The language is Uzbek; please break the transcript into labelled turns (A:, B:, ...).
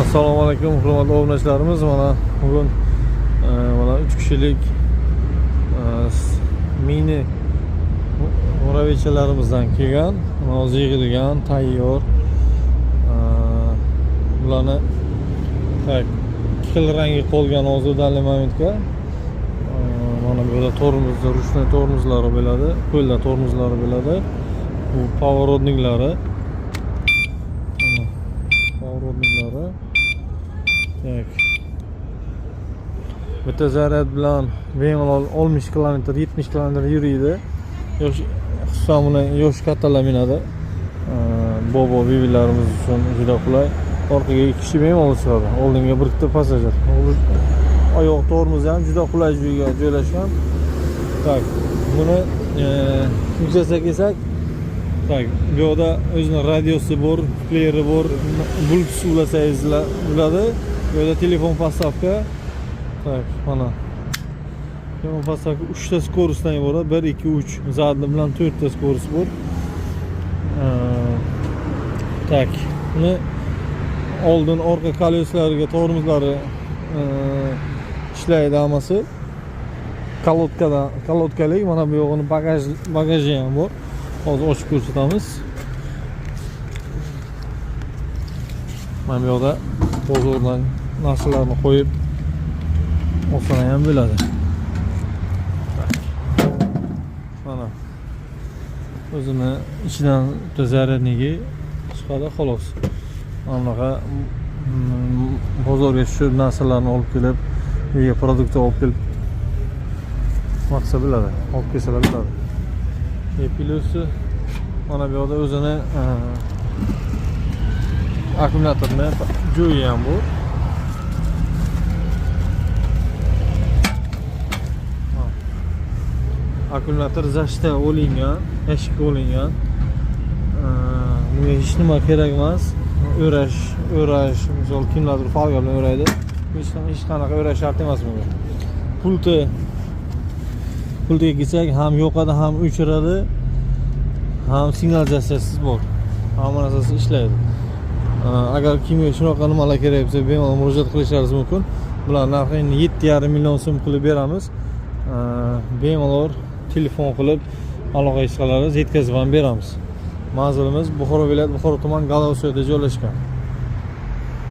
A: Assalomu alaykum hurmatli obunachilarimiz. Mana bugun mana 3 kishilik mini muravichalarimizdan kelgan, hozir yig'ilgan, tayyor. Bularni xil rangi qolgan hozir dalli momentga. Mana bu yerda tormozlar, ruchnoy tormozlari bo'ladi, qo'lda tormozlari bo'ladi. Bu pоворотниклari. Pоворотниклari. Tak. Bitta zaryad bilan bemalol 60 km, 70 km yuriydi. Xususan buni yosh kattalar minadi. Bobo bibilarimiz uchun juda qulay. Orqaga 2 kishi bemalol chiqadi. Oldinga bir ikkita passajir. Oyoq tormozi ham juda qulay joyga joylashgan. Tak. Buni yuksalsak kelsak, tak, bu yerda o'zining radiosi bor, playeri bor, Bluetooth ulasangiz bo'ladi. Bu yerda telefon postavka. Tak, mana. Telefon postavka 3 ta skorusdan iborat, 1, 2, 3. Zadni bilan 4 ta skorus bor. Tak. Buni oldin orqa koleslariga tormozlari ishlaydi hammasi. Kalotkalik, mana bu yog'ini bagaji ham bor. Hozir ochib ko'rsatamiz. Mana bu yerda bozordan narsalarni qo'yib olsa ham bo'ladi. Mana o'zini ichidan zaryadniki chiqadi xolos. Anaqa bozorga tushib narsalarni olib kelib, uyga produkt olib kelib maqsad bo'ladi, olib kelsalar bo'ladi. Plyusi mana bu yerda o'zini akkumulyatorni joyi ham bor. Akkumulyator zashta olingan, eshikka olingan. Bunga hech nima kerak emas. O'rash, misol kimlardir folga bilan o'raydi. Hech qanaqa o'rash shart emas bunga. Pultga kelsak, ham yoqadi, ham o'chiradi, ham signalizatsiyasiz bor. Hamma narsasi ishlaydi. Agar kimga shunaqa nimalar kerak bo'lsa, bemalol murojaat qilishlaringiz mumkin. Bular narxini 7,5 million so'm qilib beramiz. Bemalol telefon qilib aloqaga chiqalarsiz, yetkazib ham beramiz. Manzilimiz Buxoro viloyati Buxoro tuman Galausiyada joylashgan.